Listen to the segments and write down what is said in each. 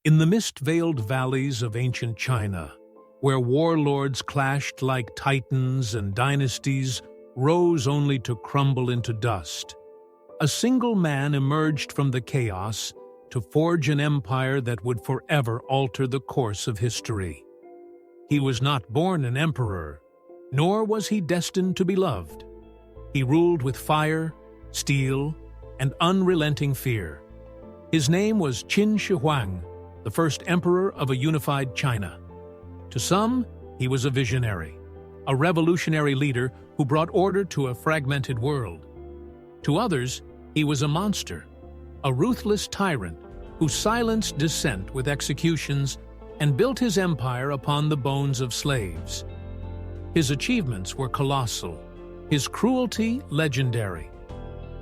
In the mist-veiled valleys of ancient China, where warlords clashed like titans and dynasties rose only to crumble into dust, a single man emerged from the chaos to forge an empire that would forever alter the course of history. He was not born an emperor, nor was he destined to be loved. He ruled with fire, steel, and unrelenting fear. His name was Qin Shi Huang, the first emperor of a unified China. To some, he was a visionary, a revolutionary leader who brought order to a fragmented world. To others, he was a monster, a ruthless tyrant who silenced dissent with executions and built his empire upon the bones of slaves. His achievements were colossal, his cruelty legendary.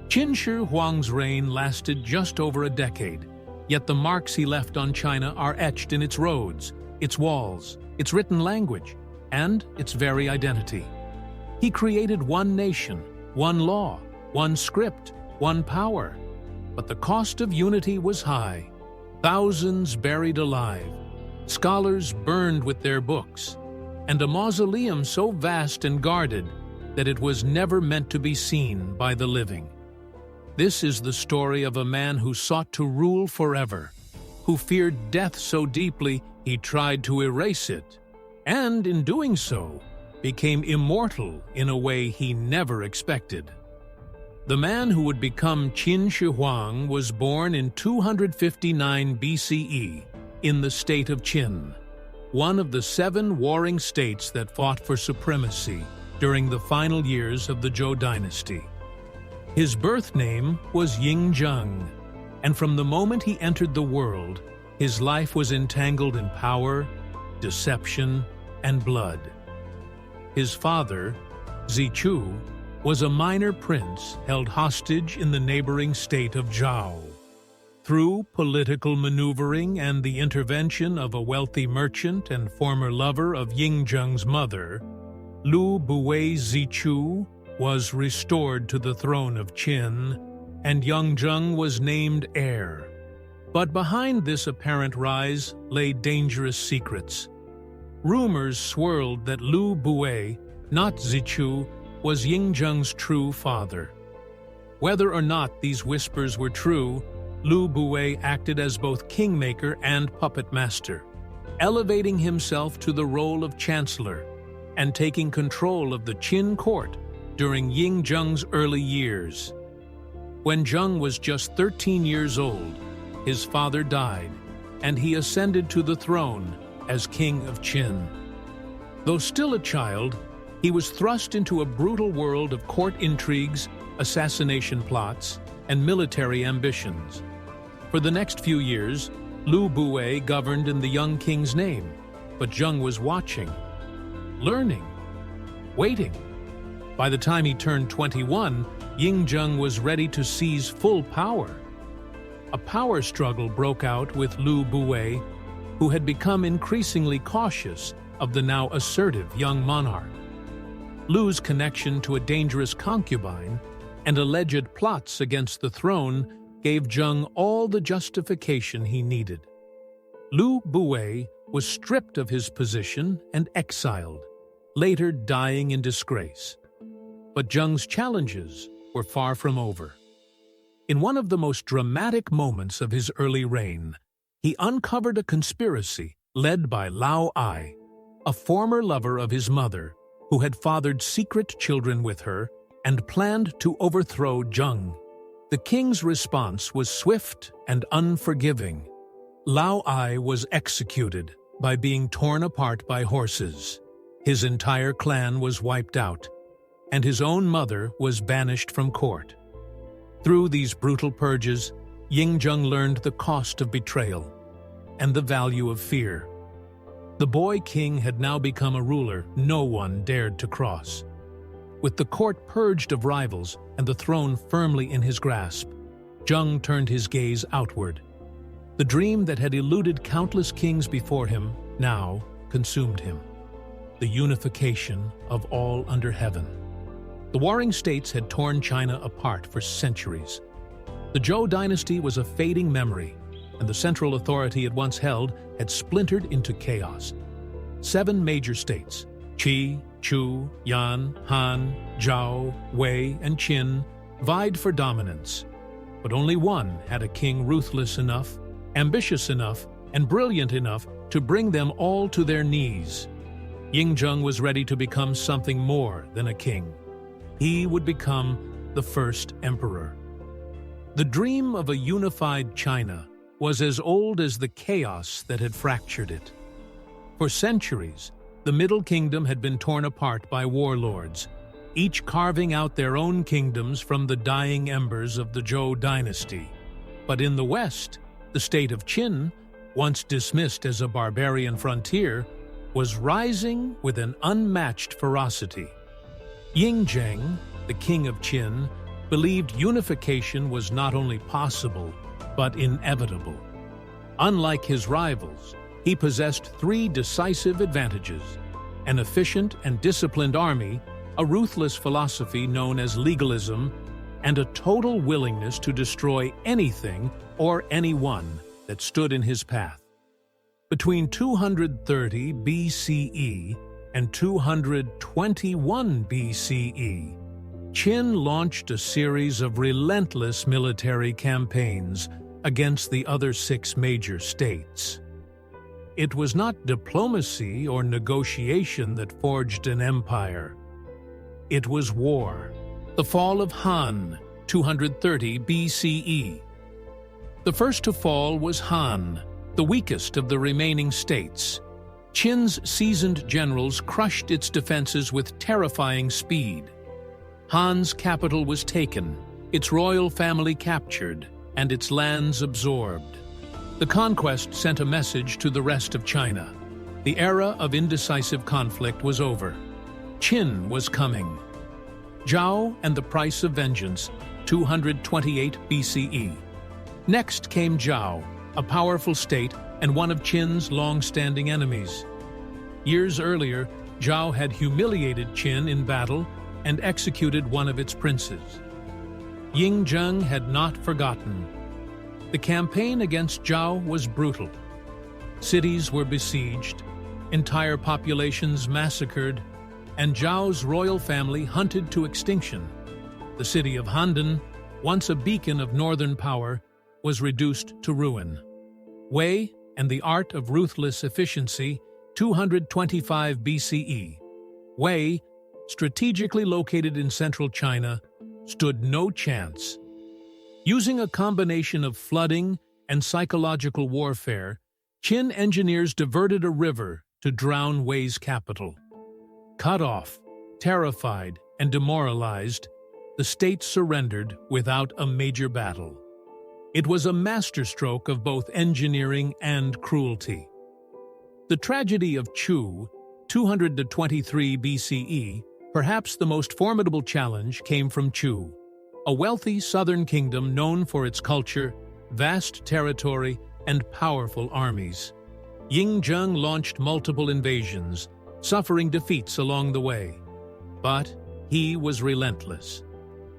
Qin Shi Huang's reign lasted just over a decade, yet the marks he left on China are etched in its roads, its walls, its written language, and its very identity. He created one nation, one law, one script, one power. But the cost of unity was high. Thousands buried alive, scholars burned with their books, and a mausoleum so vast and guarded that it was never meant to be seen by the living. This is the story of a man who sought to rule forever, who feared death so deeply he tried to erase it, and in doing so, became immortal in a way he never expected. The man who would become Qin Shi Huang was born in 259 BCE in the state of Qin, one of the 7 warring states that fought for supremacy during the final years of the Zhou dynasty. His birth name was Yingzheng, and from the moment he entered the world, his life was entangled in power, deception, and blood. His father, Zichu, was a minor prince held hostage in the neighboring state of Zhao. Through political maneuvering and the intervention of a wealthy merchant and former lover of Yingzheng's mother, Lu Buwei Zichu was restored to the throne of Qin, and Yingzheng was named heir. But behind this apparent rise lay dangerous secrets. Rumors swirled that Lu Buwei, not Zichu, was Yingzheng's true father. Whether or not these whispers were true, Lu Buwei acted as both kingmaker and puppet master, elevating himself to the role of chancellor and taking control of the Qin court during Yingzheng's early years. When Zheng was just 13 years old, his father died, and he ascended to the throne as king of Qin. Though still a child, he was thrust into a brutal world of court intrigues, assassination plots, and military ambitions. For the next few years, Lu Buwei governed in the young king's name, but Zheng was watching, learning, waiting. By the time he turned 21, Yingzheng was ready to seize full power. A power struggle broke out with Lu Buwei, who had become increasingly cautious of the now assertive young monarch. Lu's connection to a dangerous concubine and alleged plots against the throne gave Zheng all the justification he needed. Lu Buwei was stripped of his position and exiled, later dying in disgrace. But Zheng's challenges were far from over. In one of the most dramatic moments of his early reign, he uncovered a conspiracy led by Lao Ai, a former lover of his mother, who had fathered secret children with her and planned to overthrow Zheng. The king's response was swift and unforgiving. Lao Ai was executed by being torn apart by horses. His entire clan was wiped out, and his own mother was banished from court. Through these brutal purges, Yingzheng learned the cost of betrayal and the value of fear. The boy king had now become a ruler no one dared to cross. With the court purged of rivals and the throne firmly in his grasp, Zheng turned his gaze outward. The dream that had eluded countless kings before him now consumed him: the unification of all under heaven. The warring states had torn China apart for centuries. The Zhou dynasty was a fading memory, and the central authority it once held had splintered into chaos. 7 major states, Qi, Chu, Yan, Han, Zhao, Wei, and Qin, vied for dominance. But only one had a king ruthless enough, ambitious enough, and brilliant enough to bring them all to their knees. Yingzheng was ready to become something more than a king. He would become the first emperor. The dream of a unified China was as old as the chaos that had fractured it. For centuries, the Middle Kingdom had been torn apart by warlords, each carving out their own kingdoms from the dying embers of the Zhou dynasty. But in the West, the state of Qin, once dismissed as a barbarian frontier, was rising with an unmatched ferocity. Yingzheng, the king of Qin, believed unification was not only possible, but inevitable. Unlike his rivals, he possessed 3 decisive advantages: an efficient and disciplined army, a ruthless philosophy known as legalism, and a total willingness to destroy anything or anyone that stood in his path. Between 230 BCE and 221 BCE, Qin launched a series of relentless military campaigns against the other 6 major states. It was not diplomacy or negotiation that forged an empire. It was war. The fall of Han, 230 BCE. The first to fall was Han, the weakest of the remaining states. Qin's seasoned generals crushed its defenses with terrifying speed. Han's capital was taken, its royal family captured, and its lands absorbed. The conquest sent a message to the rest of China. The era of indecisive conflict was over. Qin was coming. Zhao and the Price of Vengeance, 228 BCE. Next came Zhao, a powerful state and one of Qin's long-standing enemies. Years earlier, Zhao had humiliated Qin in battle and executed one of its princes. Yingzheng had not forgotten. The campaign against Zhao was brutal. Cities were besieged, entire populations massacred, and Zhao's royal family hunted to extinction. The city of Handan, once a beacon of northern power, was reduced to ruin. Wei and the art of ruthless efficiency, 225 BCE. Wei, strategically located in central China, stood no chance. Using a combination of flooding and psychological warfare, Qin engineers diverted a river to drown Wei's capital. Cut off, terrified, and demoralized, the state surrendered without a major battle. It was a masterstroke of both engineering and cruelty. The tragedy of Chu, 223 BCE, perhaps the most formidable challenge, came from Chu, a wealthy southern kingdom known for its culture, vast territory, and powerful armies. Yingzheng launched multiple invasions, suffering defeats along the way. But he was relentless.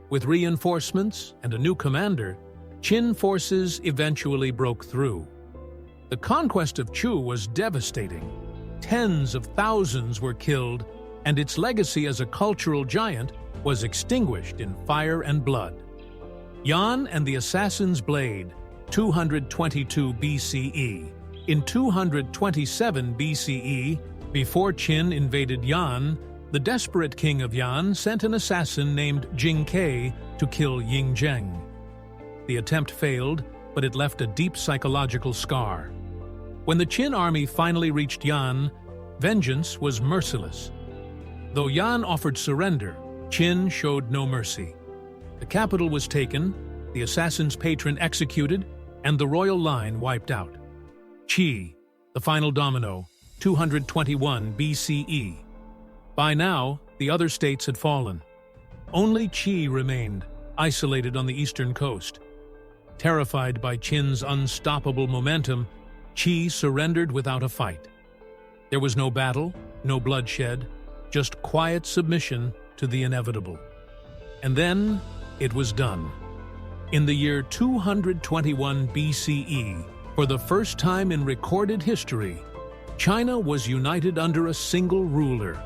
With reinforcements and a new commander, Qin forces eventually broke through. The conquest of Chu was devastating. Tens of thousands were killed, and its legacy as a cultural giant was extinguished in fire and blood. Yan and the Assassin's Blade, 222 BCE. In 227 BCE, before Qin invaded Yan, the desperate king of Yan sent an assassin named Jing Ke to kill Yingzheng. The attempt failed, but it left a deep psychological scar. When the Qin army finally reached Yan, vengeance was merciless. Though Yan offered surrender, Qin showed no mercy. The capital was taken, the assassin's patron executed, and the royal line wiped out. Qi, the final domino, 221 BCE. By now, the other states had fallen. Only Qi remained, isolated on the eastern coast. Terrified by Qin's unstoppable momentum, Qi surrendered without a fight. There was no battle, no bloodshed, just quiet submission to the inevitable. And then it was done. In the year 221 BCE, For the first time in recorded history, China was united under a single ruler.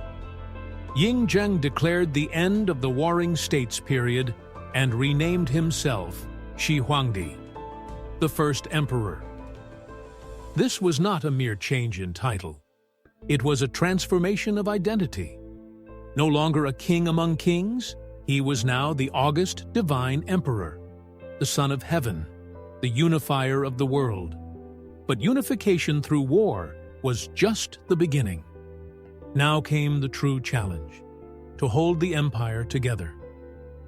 Ying Zheng declared the end of the Warring States period and renamed himself Shi Huangdi, the first emperor. This was not a mere change in title. It was a transformation of identity. No longer a king among kings, he was now the august divine emperor, the Son of Heaven, the unifier of the world. But unification through war was just the beginning. Now came the true challenge: to hold the empire together.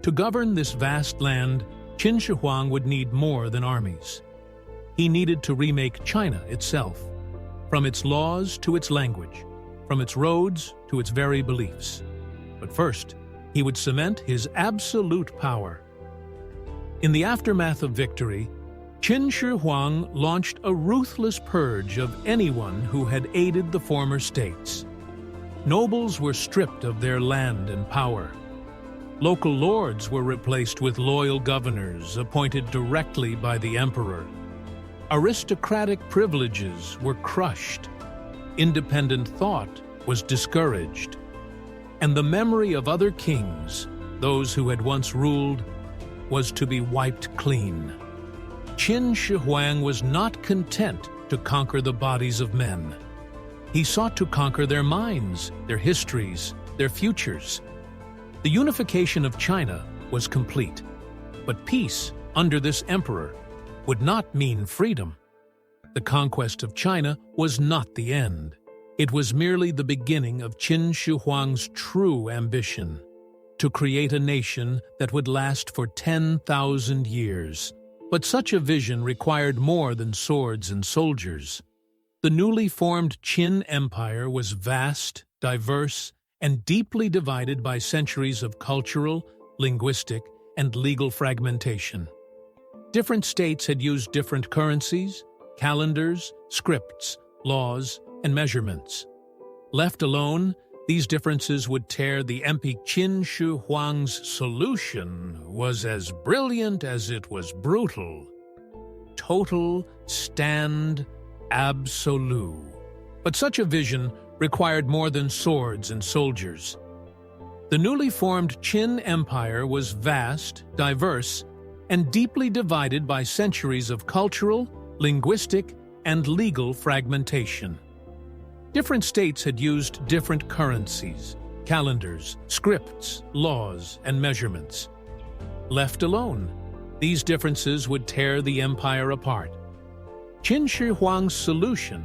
To govern this vast land, Qin Shi Huang would need more than armies. He needed to remake China itself, from its laws to its language, from its roads to its very beliefs. But first, he would cement his absolute power. In the aftermath of victory, Qin Shi Huang launched a ruthless purge of anyone who had aided the former states. Nobles were stripped of their land and power. Local lords were replaced with loyal governors appointed directly by the emperor. Aristocratic privileges were crushed. Independent thought was discouraged. And the memory of other kings, those who had once ruled, was to be wiped clean. Qin Shi Huang was not content to conquer the bodies of men. He sought to conquer their minds, their histories, their futures. The unification of China was complete, but peace under this emperor would not mean freedom. The conquest of China was not the end. It was merely the beginning of Qin Shi Huang's true ambition: to create a nation that would last for 10,000 years. But such a vision required more than swords and soldiers. The newly formed Qin Empire was vast, diverse, and deeply divided by centuries of cultural, linguistic, and legal fragmentation. Different states had used different currencies, calendars, scripts, laws, and measurements. Left alone, these differences would tear the empire. Qin Shi Huang's solution was as brilliant as it was brutal. Total stand absolute. But such a vision required more than swords and soldiers. The newly formed Qin Empire was vast, diverse, and deeply divided by centuries of cultural, linguistic, and legal fragmentation. Different states had used different currencies, calendars, scripts, laws, and measurements. Left alone, these differences would tear the empire apart. Qin Shi Huang's solution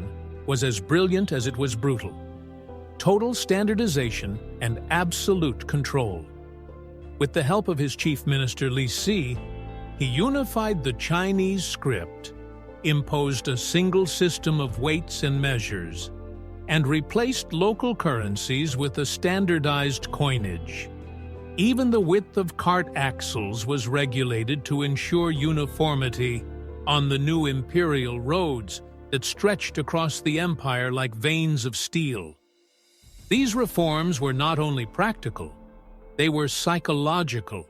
was as brilliant as it was brutal: total standardization and absolute control. With the help of his chief minister Li Si, he unified the Chinese script, imposed a single system of weights and measures, and replaced local currencies with a standardized coinage. Even the width of cart axles was regulated to ensure uniformity on the new imperial roads that stretched across the empire like veins of steel. These reforms were not only practical, they were psychological.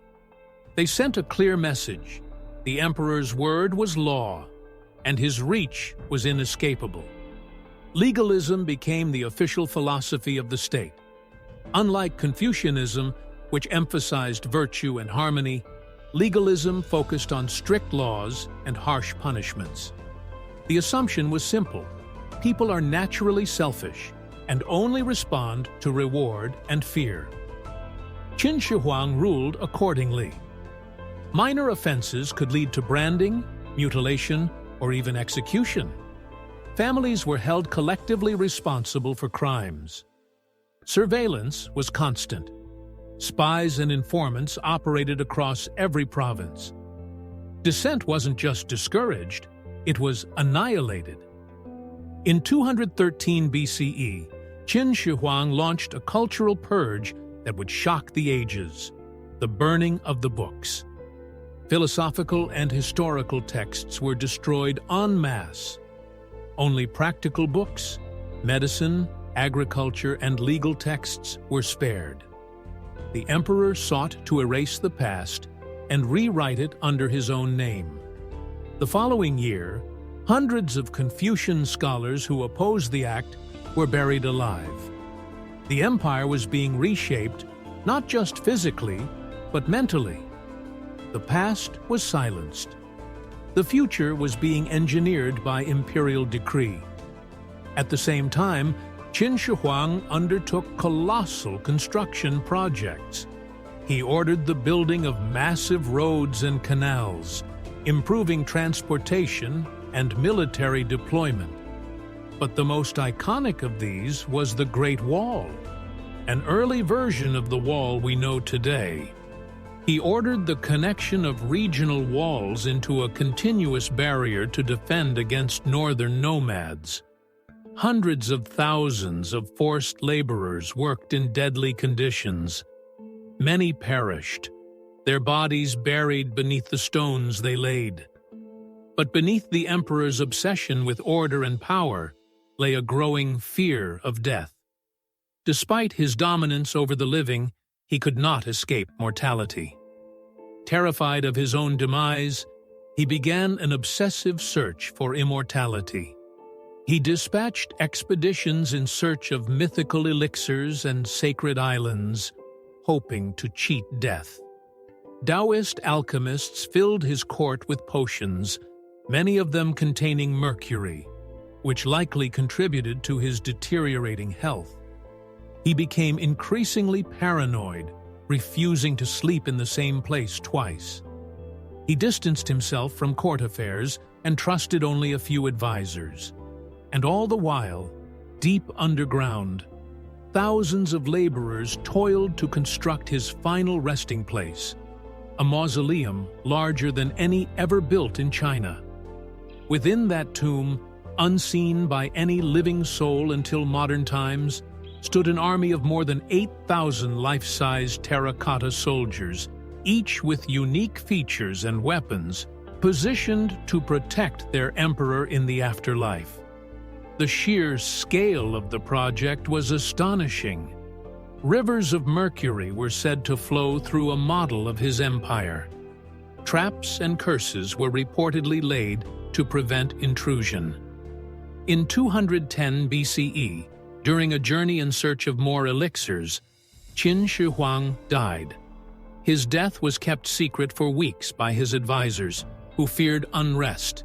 They sent a clear message: the emperor's word was law, and his reach was inescapable. Legalism became the official philosophy of the state. Unlike Confucianism, which emphasized virtue and harmony, legalism focused on strict laws and harsh punishments. The assumption was simple: people are naturally selfish and only respond to reward and fear. Qin Shi Huang ruled accordingly. Minor offenses could lead to branding, mutilation, or even execution. Families were held collectively responsible for crimes. Surveillance was constant. Spies and informants operated across every province. Dissent wasn't just discouraged, it was annihilated. In 213 BCE, Qin Shi Huang launched a cultural purge that would shock the ages: the burning of the books. Philosophical and historical texts were destroyed en masse. Only practical books, medicine, agriculture, and legal texts were spared. The emperor sought to erase the past and rewrite it under his own name. The following year, Hundreds of Confucian scholars who opposed the act were buried alive. The empire was being reshaped not just physically, but mentally. The past was silenced. The future was being engineered by imperial decree. At the same time, Qin Shi Huang undertook colossal construction projects. He ordered the building of massive roads and canals, improving transportation and military deployment. But the most iconic of these was the Great Wall, an early version of the wall we know today. He ordered the connection of regional walls into a continuous barrier to defend against northern nomads. Hundreds of thousands of forced laborers worked in deadly conditions. Many perished, their bodies buried beneath the stones they laid. But beneath the emperor's obsession with order and power lay a growing fear of death. Despite his dominance over the living, he could not escape mortality. Terrified of his own demise, he began an obsessive search for immortality. He dispatched expeditions in search of mythical elixirs and sacred islands, hoping to cheat death. Taoist alchemists filled his court with potions, many of them containing mercury, which likely contributed to his deteriorating health. He became increasingly paranoid, refusing to sleep in the same place twice. He distanced himself from court affairs and trusted only a few advisors. And all the while, deep underground, thousands of laborers toiled to construct his final resting place, a mausoleum larger than any ever built in China. Within that tomb, unseen by any living soul until modern times, stood an army of more than 8,000 life-size terracotta soldiers, each with unique features and weapons, positioned to protect their emperor in the afterlife. The sheer scale of the project was astonishing. Rivers of mercury were said to flow through a model of his empire. Traps and curses were reportedly laid to prevent intrusion. In 210 BCE, during a journey in search of more elixirs, Qin Shi Huang died. His death was kept secret for weeks by his advisors, who feared unrest.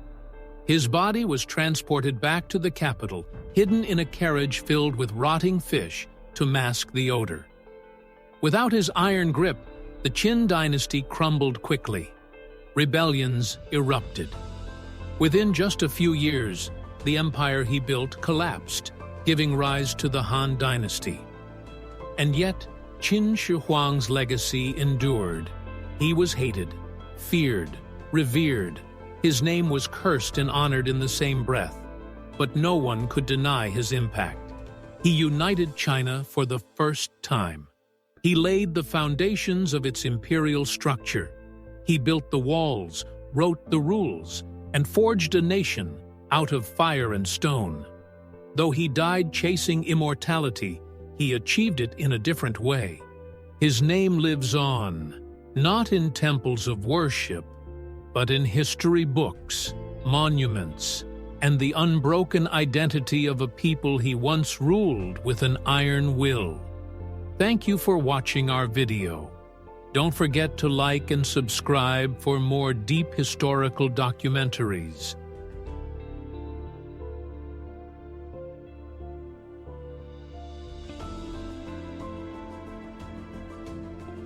His body was transported back to the capital, hidden in a carriage filled with rotting fish to mask the odor. Without his iron grip, the Qin dynasty crumbled quickly. Rebellions erupted. Within just a few years, the empire he built collapsed, giving rise to the Han dynasty. And yet, Qin Shi Huang's legacy endured. He was hated, feared, revered. His name was cursed and honored in the same breath, but no one could deny his impact. He united China for the first time. He laid the foundations of its imperial structure. He built the walls, wrote the rules, and forged a nation out of fire and stone. Though he died chasing immortality, he achieved it in a different way. His name lives on, not in temples of worship, but in history books, monuments, and the unbroken identity of a people he once ruled with an iron will. Thank you for watching our video. Don't forget to like and subscribe for more deep historical documentaries.